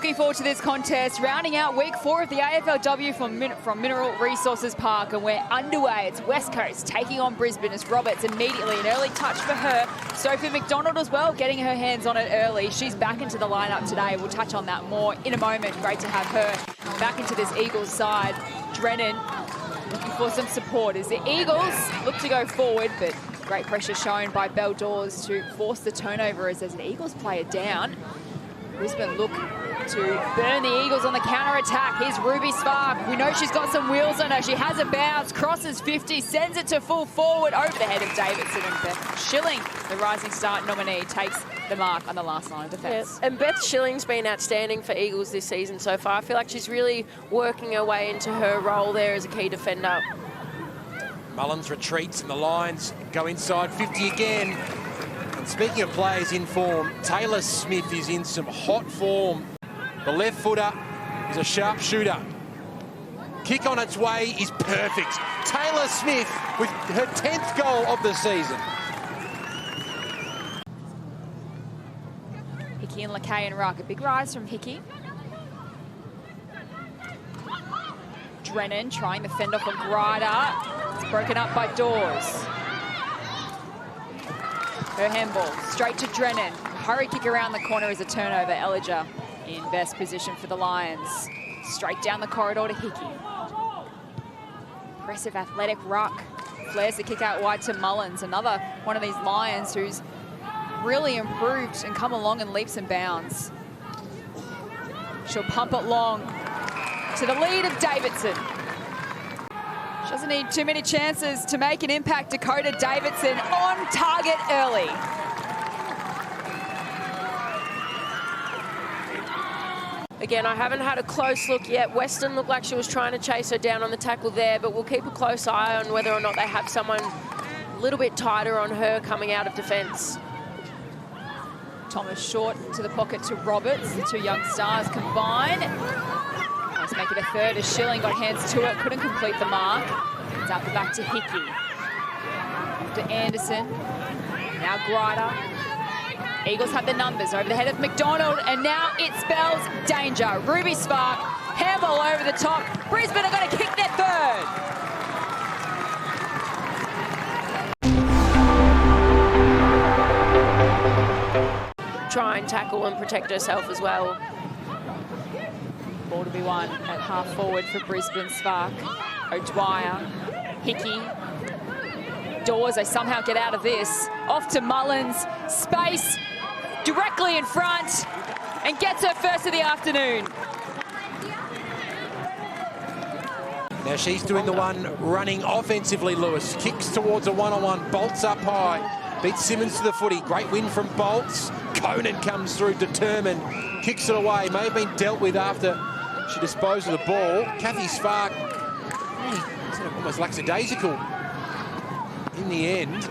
Looking forward to this contest, rounding out week 4 of the AFLW from Mineral Resources Park, and we're underway. It's West Coast taking on Brisbane as Roberts immediately an early touch for her. Sophie McDonald as well, getting her hands on it early. She's back into the lineup today. We'll touch on that more in a moment. Great to have her back into this Eagles side. Drennan looking for some support as the Eagles look to go forward, but great pressure shown by Belle Dawes to force the turnover as there's an Eagles player down. Brisbane look to burn the Eagles on the counter-attack. Here's Ruby Spark. We know she's got some wheels on her. She has a bounce, crosses 50, sends it to full forward over the head of Davidson, and Beth Schilling, the Rising Star nominee, takes the mark on the last line of defence. Yeah. And Beth Schilling's been outstanding for Eagles this season so far. I feel like she's really working her way into her role there as a key defender. Mullins retreats and the Lions go inside 50 again. And speaking of players in form, Taylor Smith is in some hot form. The left footer is a sharpshooter. Kick on its way is perfect. Taylor Smith with her 10th goal of the season. Hickey and Lackay and Ruck. A big rise from Hickey. Drennan trying the fend off of Grider. It's broken up by Dawes. Her handball straight to Drennan. Hurry kick around the corner as a turnover. Elliger in best position for the Lions. Straight down the corridor to Hickey. Impressive athletic Ruck. Flares the kick out wide to Mullins. Another one of these Lions who's really improved and come along in leaps and bounds. She'll pump it long to the lead of Davidson. She doesn't need too many chances to make an impact. Dakota Davidson on target early. Again, I haven't had a close look yet. Weston looked like she was trying to chase her down on the tackle there, but we'll keep a close eye on whether or not they have someone a little bit tighter on her coming out of defence. Thomas short to the pocket to Roberts. The two young stars combine. Let's make it a third as Schilling got hands to it, couldn't complete the mark. It's out the back to Hickey. Off to Anderson. Now Grider. Eagles have the numbers over the head of McDonald, and now it spells danger. Ruby Spark, handball over the top. Brisbane are going to kick their third. Try and tackle and protect herself as well. Ball to be won at half forward for Brisbane. Spark, O'Dwyer, Hickey, Dawes. They somehow get out of this. Off to Mullins, space directly in front, and gets her first of the afternoon. Now she's doing the one running offensively, Lewis. Kicks towards a one-on-one, bolts up high. Beats Simmons to the footy. Great win from Bolts. Conan comes through determined. Kicks it away. May have been dealt with after she disposed of the ball. Kathy Spark, almost lackadaisical. In the end,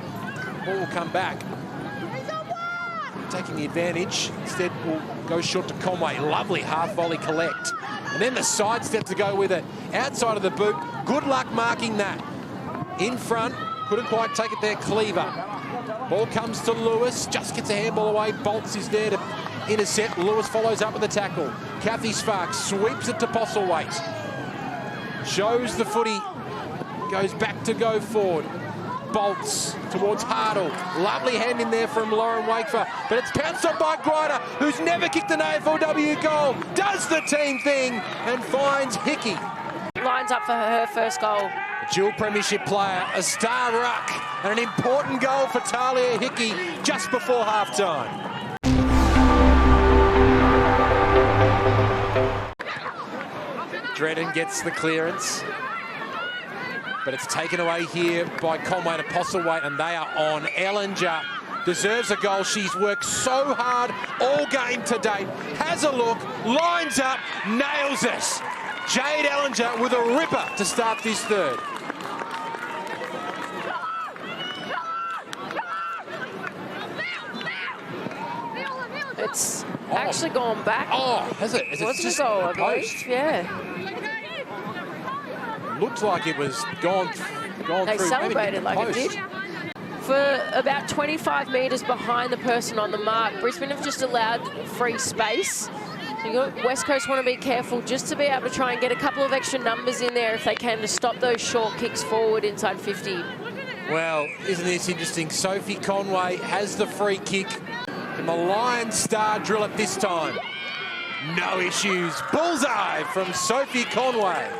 ball will come back. Taking the advantage. Instead, will go short to Conway. Lovely half volley collect. And then the sidestep to go with it. Outside of the boot. Good luck marking that. In front. Couldn't quite take it there. Cleaver. Ball comes to Lewis. Just gets a handball away. Bolts is there to intercept. Lewis follows up with the tackle. Kathy Sparks sweeps it to Postlethwaite. Shows the footy. Goes back to go forward. Bolts towards Hartle. Lovely hand in there from Lauren Wakefer, but it's pounced on by Grider, who's never kicked an AFLW goal. Does the team thing and finds Hickey. Lines up for her first goal. A dual premiership player, a star ruck, and an important goal for Talia Hickey just before halftime. Drennan gets the clearance, but it's taken away here by Conway to Postlethwaite, and they are on. Ellinger deserves a goal. She's worked so hard all game to date. Has a look, lines up, nails it. Jade Ellinger with a ripper to start this third. It's actually gone back. Oh, has it? Is it Wasn't just a goal, I the post? believe. Yeah. Looked like it was gone They through. celebrated like it did. For about 25 metres behind the person on the mark, Brisbane have just allowed free space. West Coast want to be careful just to be able to try and get a couple of extra numbers in there if they can to stop those short kicks forward inside 50. Well, isn't this interesting? Sophie Conway has the free kick. Can the Lions star drill it this time? No issues. Bullseye from Sophie Conway.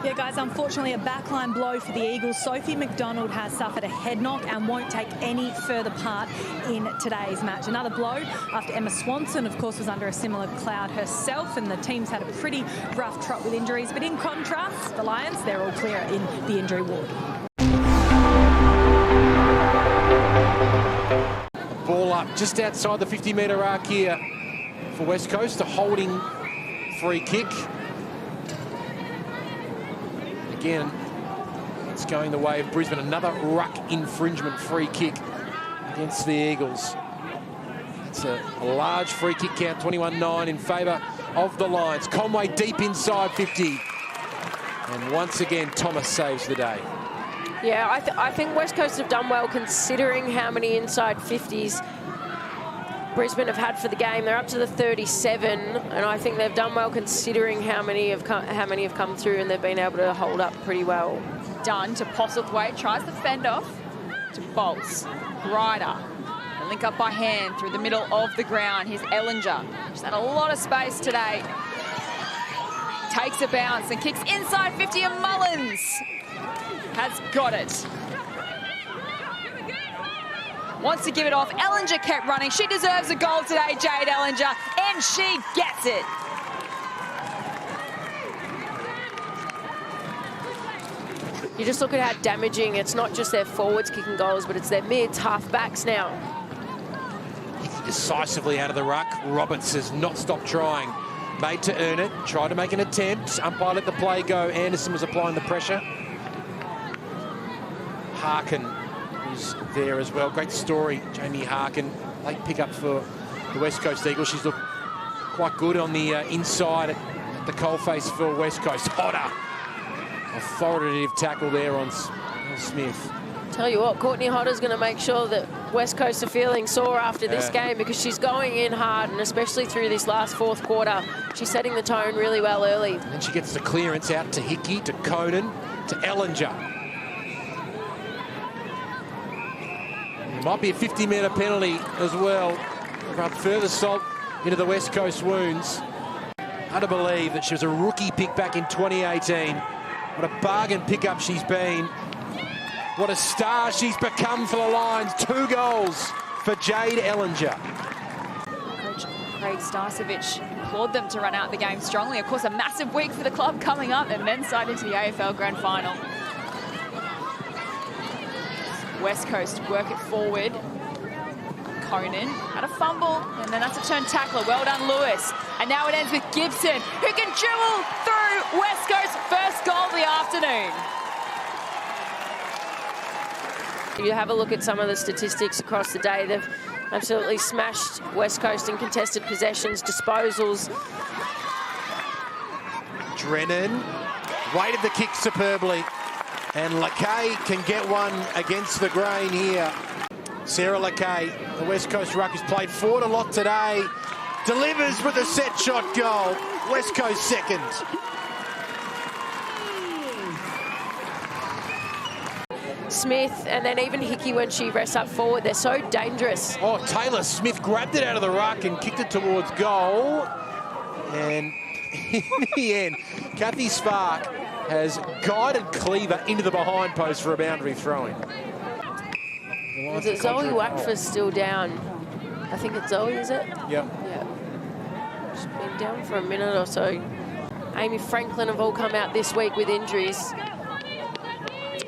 Yeah, guys, unfortunately a backline blow for the Eagles. Sophie McDonald has suffered a head knock and won't take any further part in today's match. Another blow after Emma Swanson, of course, was under a similar cloud herself, and the team's had a pretty rough trot with injuries. But in contrast, the Lions, they're all clear in the injury ward. Ball up just outside the 50-metre arc here for West Coast. A holding free kick. Again, it's going the way of Brisbane. Another ruck infringement free kick against the Eagles. It's a large free kick count, 21-9 in favour of the Lions. Conway deep inside 50. And once again, Thomas saves the day. Yeah, I think West Coast have done well considering how many inside 50s Brisbane have had for the game. They're up to the 37, and I think they've done well considering how many have come through, and they've been able to hold up pretty well. Done to Postlethwaite, tries the fend off to Bolts. Ryder, a link up by hand through the middle of the ground. Here's Ellinger. She's had a lot of space today. Takes a bounce and kicks inside 50, and Mullins has got it. Wants to give it off. Ellinger kept running. She deserves a goal today, Jade Ellinger, and she gets it. You just look at how damaging, it's not just their forwards kicking goals, but it's their mids, half-backs now. Decisively out of the ruck. Roberts has not stopped trying. Made to earn it. Tried to make an attempt. Umpire let the play go. Anderson was applying the pressure. Harkin was there as well. Great story, Jamie Harkin. Late pickup for the West Coast Eagles. She's looked quite good on the inside at the coalface for West Coast. Hodder. Authoritative tackle there on Smith. Tell you what, Courtney Hodder's going to make sure that West Coast are feeling sore after this game, because she's going in hard, and especially through this last fourth quarter, she's setting the tone really well early. And she gets the clearance out to Hickey, to Conan, to Ellinger. It might be a 50-metre penalty as well. Further salt into the West Coast wounds. Hard to believe that she was a rookie pick back in 2018. What a bargain pickup she's been. What a star she's become for the Lions. 2 goals for Jade Ellinger. Coach Craig Starcevich implored them to run out the game strongly. Of course, a massive week for the club coming up, and men's side into the AFL Grand Final. West Coast work it forward. Conan had a fumble, and then that's a turn tackler. Well done, Lewis. And now it ends with Gibson, who can jewel through West Coast's first goal of the afternoon. You have a look at some of the statistics across the day. They've absolutely smashed West Coast in contested possessions, disposals. Drennan weighted the kick superbly. And Lakay can get one against the grain here. Sarah Lakay, the West Coast ruck, has played forward a lot today. Delivers with a set shot goal. West Coast second. Smith, and then even Hickey when she rests up forward, they're so dangerous. Oh, Taylor Smith grabbed it out of the ruck and kicked it towards goal. And in the end, Kathy Spark has guided Cleaver into the behind post for a boundary throw-in. Is it Zoe Wackford's still down? I think it's Zoe, is it? Yep. Yeah. She's been down for a minute or so. Amy Franklin have all come out this week with injuries.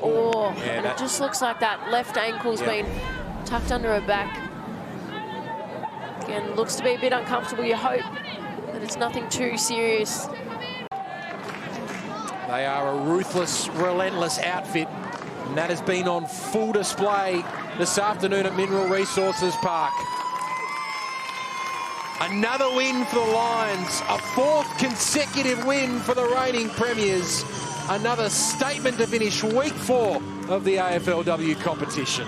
Oh, yeah, and it just looks like that left ankle's been tucked under her back. Again, looks to be a bit uncomfortable. You hope that it's nothing too serious. They are a ruthless, relentless outfit, and that has been on full display this afternoon at Mineral Resources Park. Another win for the Lions, a 4th consecutive win for the reigning premiers. Another statement to finish week 4 of the AFLW competition.